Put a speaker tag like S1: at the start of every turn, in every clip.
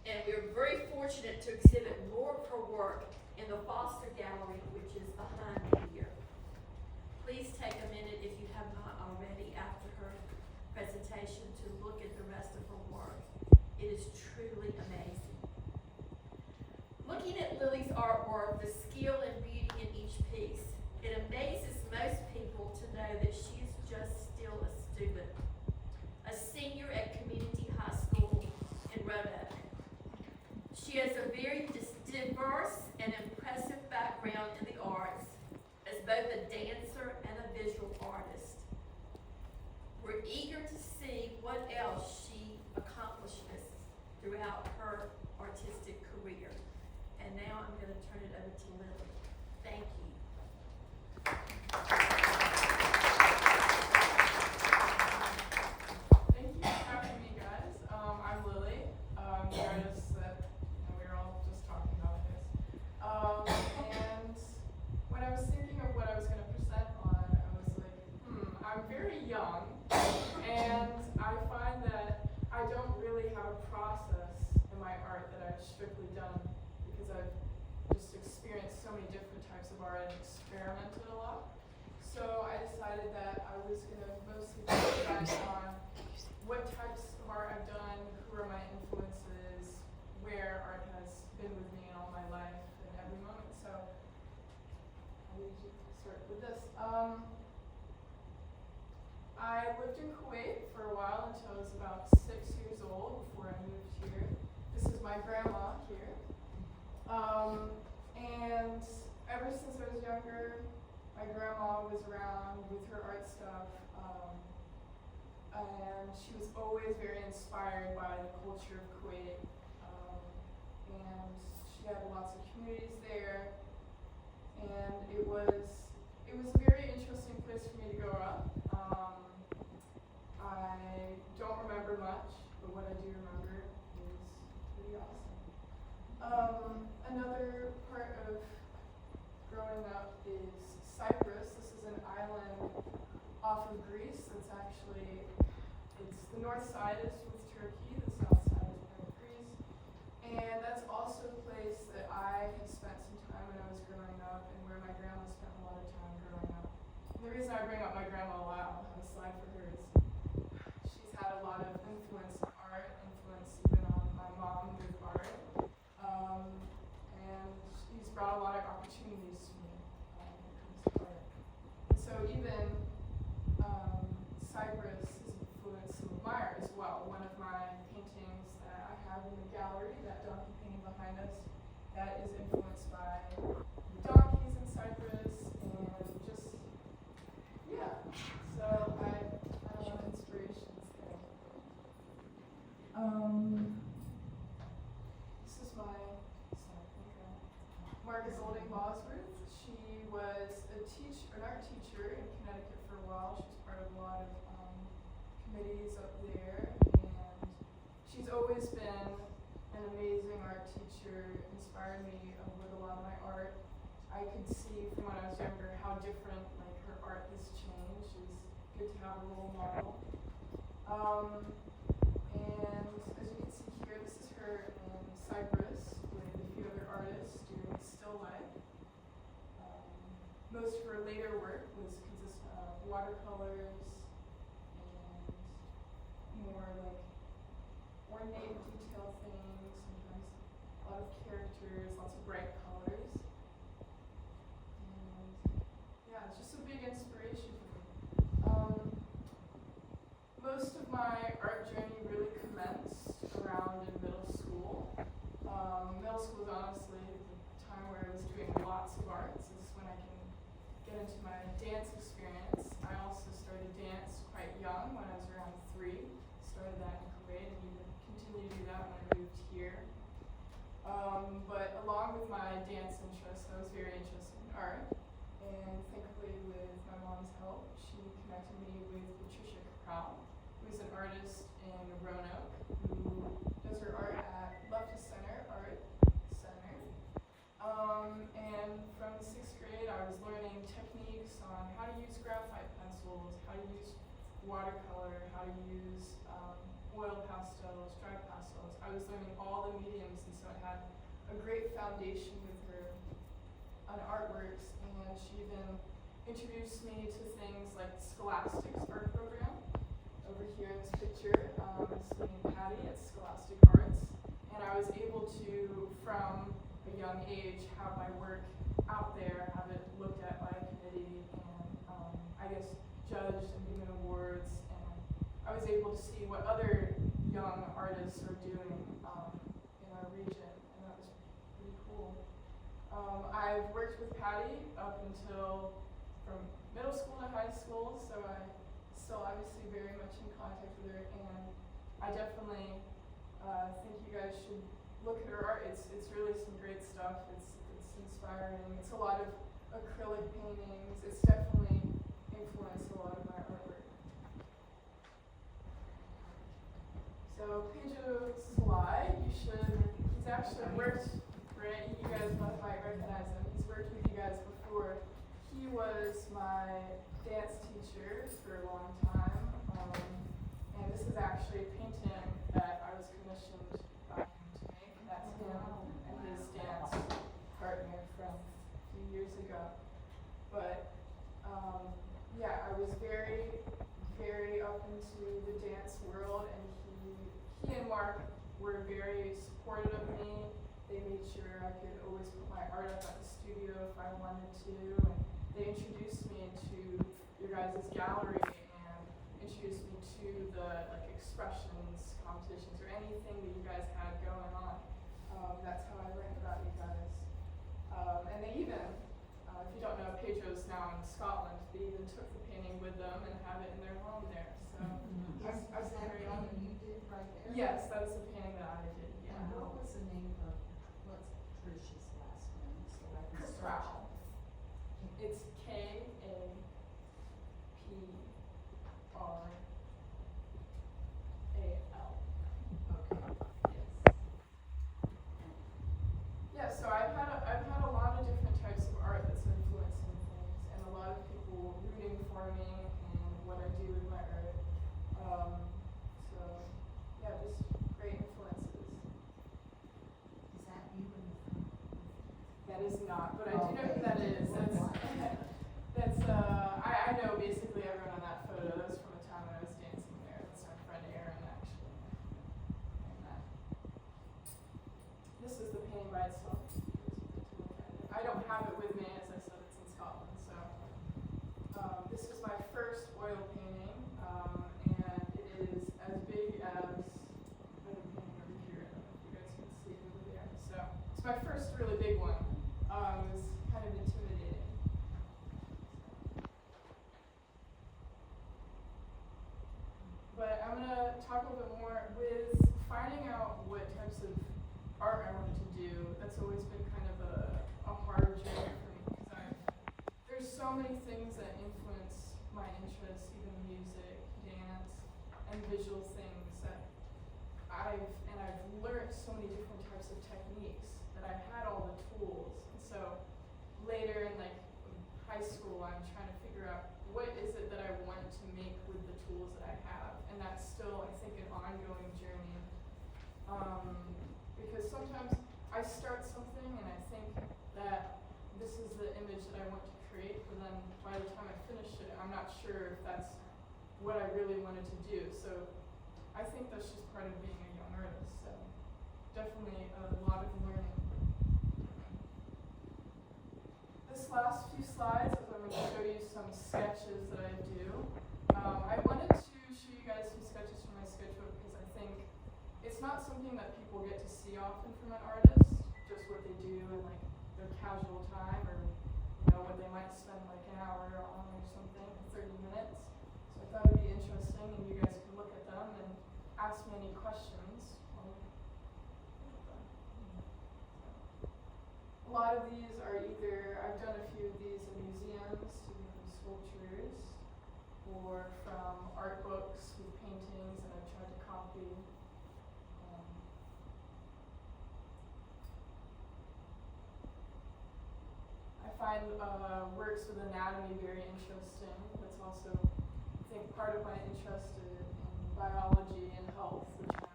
S1: And we're very fortunate to exhibit more of her work in the Foster Gallery, which is behind me here. Please take a minute, if you have not already, after her presentation, to look at the rest of her work. It is truly amazing. Looking at Lily's artwork, the skill and beauty in each piece, it amazes most people to know that she is just still a student, a senior at Community High School in Roanoke. She has a very diverse and impressive background in the arts as both a dancer and a visual artist. We're eager to see what else she accomplishes throughout her artistic career. And now I'm going to turn it over to Lily. Thank you.
S2: Thank you for having me, guys. I'm Lily, the artist that we were all just talking about this. And when I was thinking of what I was going to present on, I was like, I'm very young, and I find that I don't really have a process in my art that I've strictly done, because I've just experienced so many different types of art and experimented a lot. So I decided that I was going to mostly focus on what types of art I've done, who are my influences, where art has been with me in all my life and every moment. So I'll usually start with this. I lived in Kuwait for a while until I was about 6 years old before I moved here. This is my grandma here. And ever since I was younger, my grandma was around with her art stuff, and she was always very inspired by the culture of Kuwait, and she had lots of communities there, and it was a very interesting place for me to grow up. I don't remember much, but what I do remember is pretty awesome. Another part of growing up is Cyprus. This is an island off of Greece. It's the north side is with Turkey, the south side is part of Greece. And that's also a place that I had spent some time when I was growing up, and where my grandma spent a lot of time growing up. And the reason I bring up my grandma a lot on the slide for her is she's had a lot of influence in art, influence even on my mom with art. And she's brought a lot of opportunities to me when it comes to art. And so even Cyprus has influenced some of my art as well. One of my paintings that I have in the gallery, that donkey painting behind us, that is influenced by the donkeys in Cyprus, and just, yeah. So I have a lot of inspirations there. This is my Margaret Golding Bosworth. She was an art teacher in Connecticut for a while. She was part of a lot of committees up there, and she's always been an amazing art teacher, inspired me with a lot of my art. I could see from when I was younger how different her art has changed. It's good to have a role model. And as you can see here, this is her in Cyprus with a few other artists doing still life. Most of her later work consist of watercolors and more ornate detail things, sometimes a lot of characters, lots of bright colors. And yeah, it's just a big inspiration for me. Most of my art journey really commenced around in middle school. Middle school is honestly the time where I was doing lots of arts. This is when I can get into my dance experience. I also started dance quite young, when I was around 3. Started that in Kuwait, and even continue to do that when I moved here. But along with my dance interest, I was very interested in art. And thankfully, with my mom's help, she connected me with Patricia Capral, who's an artist in Roanoke, who does her art at Left of Center Art Center. And from 6th grade, I was learning techniques on how to use graphite pencils, how to use watercolor, how to use oil pastels, dry pastels. I was learning all the mediums a great foundation with her on artworks, and she even introduced me to things like Scholastic's art program. Over here in this picture is me and Patty at Scholastic Arts, and I was able to, from a young age, have my work out there, have it looked at by a committee, and I guess judged and given awards, and I was able to see what other young artists are doing in our region, and that was pretty cool. I've worked with Patty up until from middle school to high school, so I'm still obviously very much in contact with her, and I definitely think you guys should look at her art. It's really some great stuff. It's inspiring. It's a lot of acrylic paintings. It's definitely influenced a lot of my artwork. So Pedro Sly, he's actually worked, right, you guys might recognize him. He's worked with you guys before. He was my dance teacher for a long time, and this is actually a painting that I was commissioned by him to make. That's him and his dance partner from a few years ago. But yeah, I was very, very up into the dance world, and he and Mark were very supportive of me. They made sure I could always put my art up at the studio if I wanted to, and they introduced me to your guys' gallery and introduced me to the expressions competitions or anything that you guys had going on. That's how I learned about you guys. And they even, if you don't know, Pedro's now in Scotland. They even took the painting with them and have it in their home there. So I was very honored.
S3: You did right there?
S2: Yes, that was the painting that I did. Yeah.
S3: And what was the name of what's Trish's last name? So I can search
S2: Krapral.
S3: it.
S2: It's Krapral.
S3: Okay.
S2: Yes. Yeah, so I've had a lot of different types of art that's influencing things, and a lot of people rooting for me and what I do with my art. So yeah, just great influences.
S3: Is that you in the front?
S2: That is not, but I do know who that is. That's I know basically everyone on that photo. That was from a time when I was dancing there. That's my friend Erin actually. And this is the painting by itself. I don't have it with me, as I said, it's in Scotland. So this is my first oil painting, and it is as big as the painting over here. I don't know if you guys can see it over there. So it's my first really big one. It was kind of intimidating. But I'm going to talk a little bit more with finding out what types of art I wanted to do. That's always been kind of a hard journey for me, because there's so many things that influence my interests, even music, dance, and visual things that I've learned so many different types of techniques that I've had all the tools. And so later in high school, I'm trying to figure out what is it that I want to make with the tools that I have. And that's still, I think, an ongoing journey. Because sometimes I start something and I think that this is the image that I want to create, but then by the time I finish it, I'm not sure if that's what I really wanted to do. So I think that's just part of being a young artist. So definitely a lot of learning. This last few slides, I'm going to show you some sketches that I do. I wanted to show you guys some sketches from my sketchbook because I think it's not something that people get to see often from an artist, just what they do in their casual time, or what they might spend an hour on or something, 30 minutes. So I thought it'd be interesting, and you guys can look at them and ask me any questions. A lot of these are either, I've done a few of these in museums to become sculptures, or from art books with paintings that I've tried to copy. I find works with anatomy very interesting. That's also, I think, part of my interest in biology and health, which I'm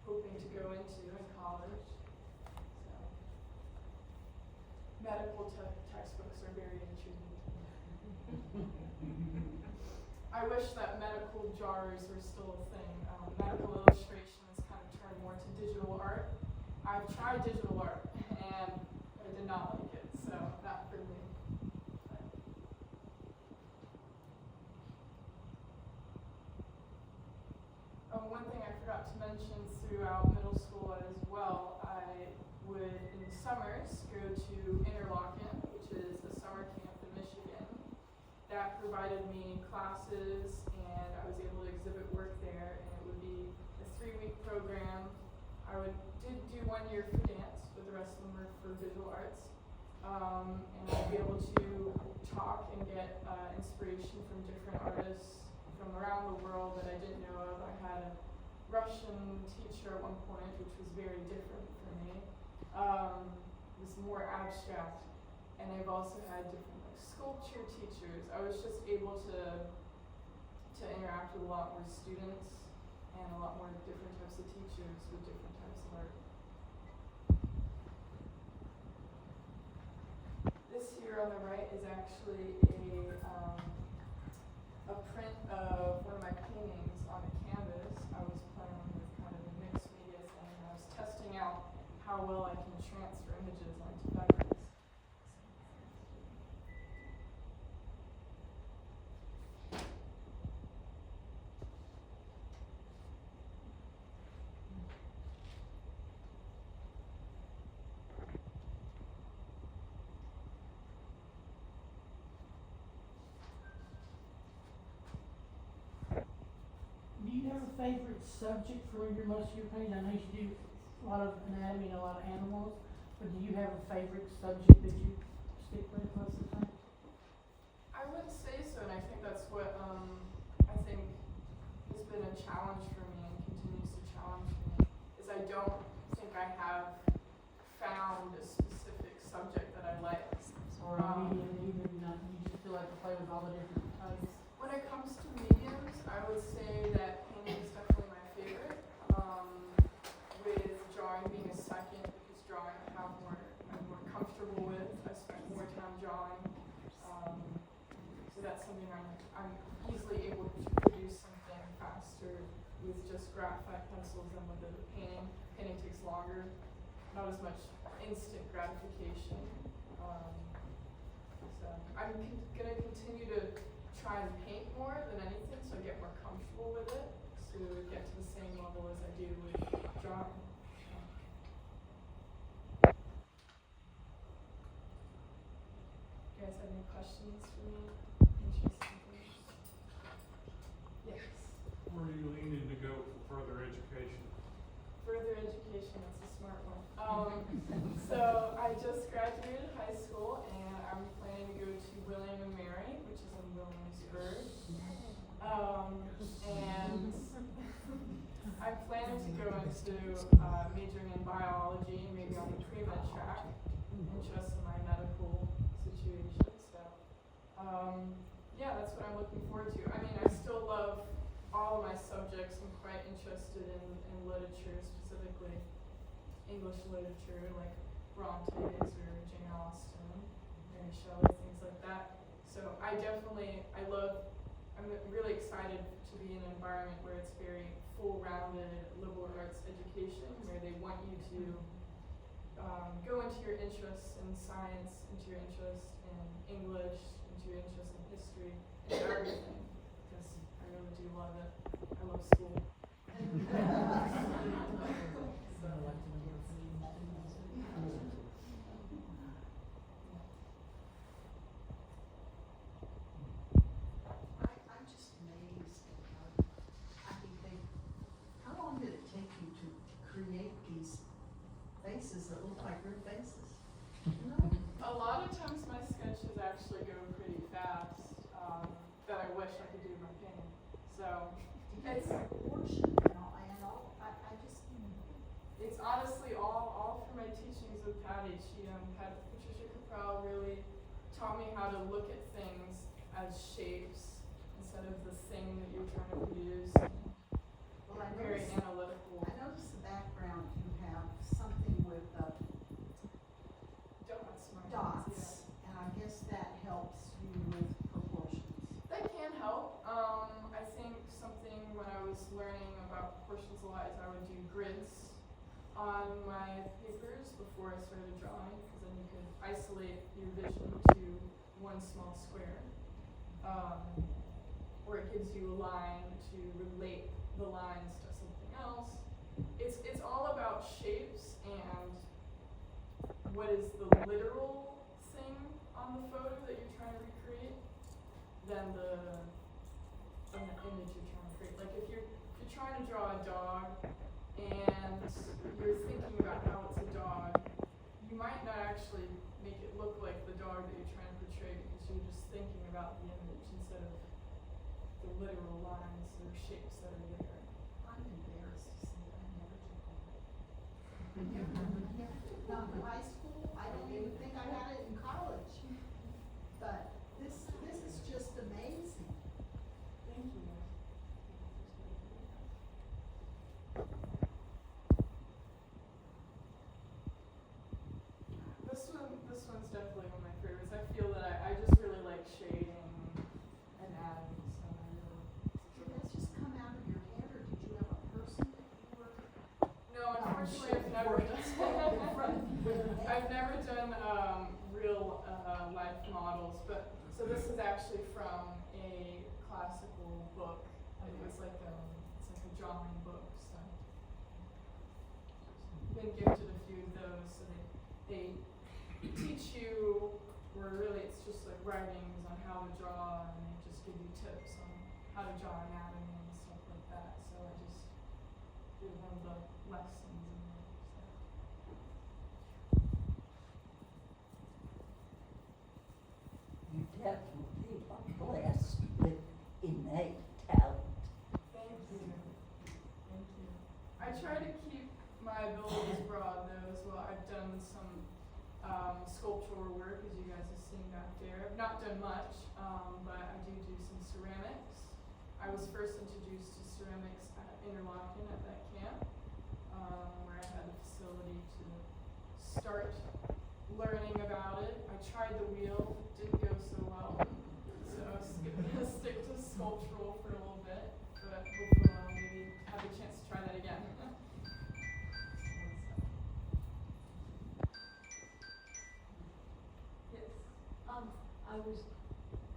S2: hoping to go into in college. So I wish that medical jars were still a thing. Medical illustration has kind of turned more to digital art. I've tried digital art and I did not like it, so not for me. One thing I forgot to mention throughout middle school as well, I would in summers go to Interlochen, which is a summer camp in Michigan. That provided me classes and I was able to exhibit work there, and it would be a 3-week program. I did do 1 year for dance, but the rest of them were for visual arts. And I'd be able to talk and get inspiration from different artists from around the world that I didn't know of. I had a Russian teacher at one point, which was very different for me. It was more abstract. And I've also had different sculpture teachers. I was just able to interact with a lot more students and a lot more different types of teachers with different types of art. This here on the right is actually a print of one of my paintings on a canvas. I was playing with kind of a mixed media thing, and I was testing out how well I can transfer images onto fabrics.
S4: Do you have a favorite subject for most of your paintings? I know you do a lot of anatomy and a lot of animals, but do you have a favorite subject that you stick with most of the time?
S2: I would say so, and I think that's what I think has been a challenge for me and continues to challenge me, is I don't think I have found a specific subject that I like.
S4: Or medium, either you just feel like to play with all the different types?
S2: When it comes to mediums, I would say that painting is definitely my favorite, with drawing being a second, because drawing I'm more comfortable with. I spend more time drawing, so that's something I'm easily able to produce something faster with just graphite pencils than with the painting. Painting takes longer, not as much instant gratification. So I'm gonna continue to try and paint more than anything, so I get more comfortable with it, to get to the same level as I do with drawing. You guys have any questions for me? Interesting things? Yes.
S5: Where are you leaning to go for further education?
S2: Further education, that's a smart one. So I just graduated high school and I'm planning to go to William and Mary, which is in Williamsburg. And I'm planning to go into majoring in biology, maybe on the pre-med track, interest in my medical situation. So yeah, that's what I'm looking forward to. I mean, I still love all of my subjects. I'm quite interested in literature, specifically English literature, like Brontes or Jane Austen, Mary Shelley, things like that. So I'm really excited to be in an environment where it's very full-rounded liberal arts education, where they want you to go into your interests in science, into your interest in English, into your interest in history, into everything, because I really do love it. I love school.
S3: I'm just amazed at how long did it take you to create these faces that look like real faces?
S2: A lot of times my sketches actually go pretty fast, that I wish I could do my painting. So
S3: It's proportion and all,
S2: it's honestly all from my teachings with Patty. Patricia Capel really taught me how to look at things as shapes instead of the thing that you're trying to produce.
S3: Well, I
S2: Very
S3: noticed,
S2: analytical.
S3: I noticed the background, you have something with
S2: Dots.
S3: dots, and I guess that helps you with proportions.
S2: That can help. grids on my papers before I started drawing, because then you could isolate your vision to one small square. Or it gives you a line to relate the lines to something else. It's all about shapes and what is the literal thing on the photo that you're trying to recreate than the image you're trying to create. Like if you're trying to draw a dog and you're thinking about how it's a dog, you might not actually make it look like the dog that you're trying to portray because you're just thinking about the image instead of the literal lines or shapes that are there.
S3: I'm embarrassed to say I never took art. Not in high school, I don't even think I had it in college. But this is just amazing.
S2: Thank you. This one's definitely one of my favorites. I feel that I just really like shading and adding, so I really.
S3: Did that just come out of your head, or did you have a person that you were?
S2: No, unfortunately, I've never done real life models, but so this is actually from a classical book. It was like it's like a drawing book. So been gifted a few of those. So they teach you, or really it's just like writings on how to draw, and they just give you tips on how to draw anatomy and stuff like that. So I just give them the lessons in there. So.
S6: You definitely are blessed with innate talent.
S2: Thank you. Thank you. I try to keep my abilities broad though as well. I've done some sculptural work, as you guys have seen back there. I've not done much, but I do some ceramics. I was first introduced to ceramics at Interlochen at that camp, where I had the facility to start learning about it. I tried the wheel, didn't go so well, so I was gonna stick to sculptural for a little bit, but hopefully I'll maybe have a chance to try that again. Yes.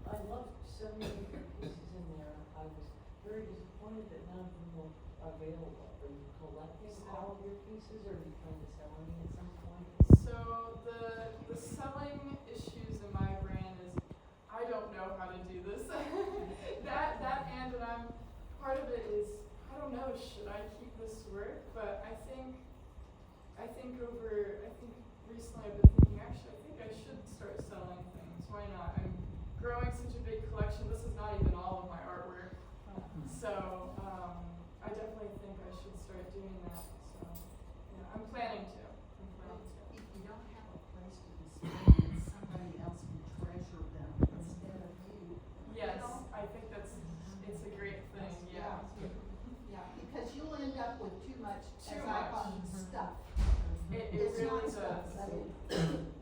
S6: I loved so many of your pieces in there. I was very disappointed that none of them were available. Are you collecting all of your pieces, or are you trying to sell any at some point?
S2: So the selling issues in my brand is I don't know how to do this. that and I'm part of it is I don't know, should I keep this work? But I think recently I've been thinking actually I think I should start selling things. Why not? I'm growing such a big collection. This is not even all of my artwork. So I definitely think I should start doing that. So yeah, I'm planning to.
S3: If you don't have a place to display them, somebody else can treasure them instead of you.
S2: Yes,
S3: You know?
S2: I think it's a great thing. Yeah.
S3: Yeah, because you'll end up with too much,
S2: Too
S3: as I call
S2: much.
S3: it, stuff.
S2: It
S3: It's
S2: really
S3: not
S2: does.
S3: stuff, but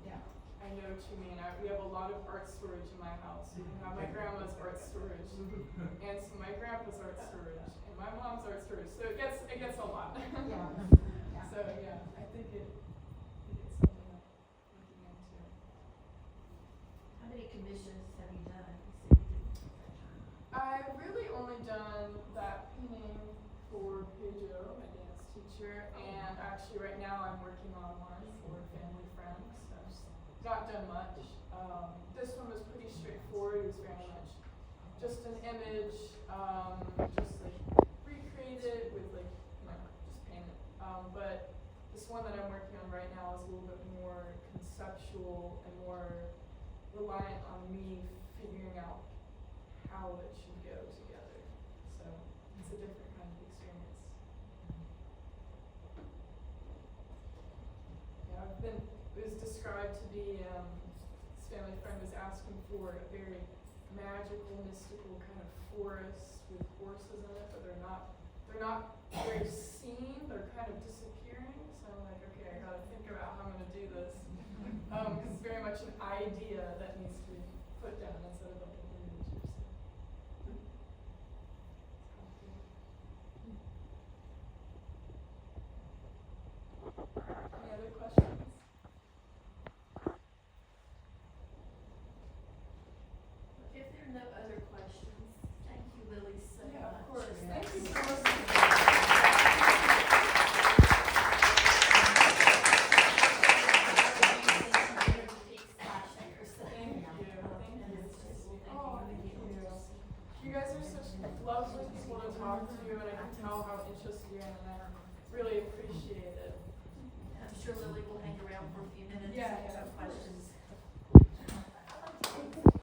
S3: yeah.
S2: I know what you mean. We have a lot of art storage in my house. You can have my grandma's art storage, and some my grandpa's art storage, and my mom's art storage. So it gets a lot.
S3: Yeah.
S2: So yeah, I think it's something I'm looking into.
S1: How many commissions have you done? You said you did.
S2: I've really only done that painting for Pedro, my dance teacher, and actually right now I'm working on one for family friends. So not done much. This one was pretty straightforward. It was very much just an image, just like recreated with like just painted. But this one that I'm working on right now is a little bit more conceptual and more reliant on me figuring out how it should go together. So it's a different kind of experience. Yeah, it was described to be, this family friend was asking for a very magical, mystical kind of forest with horses in it, but they're not very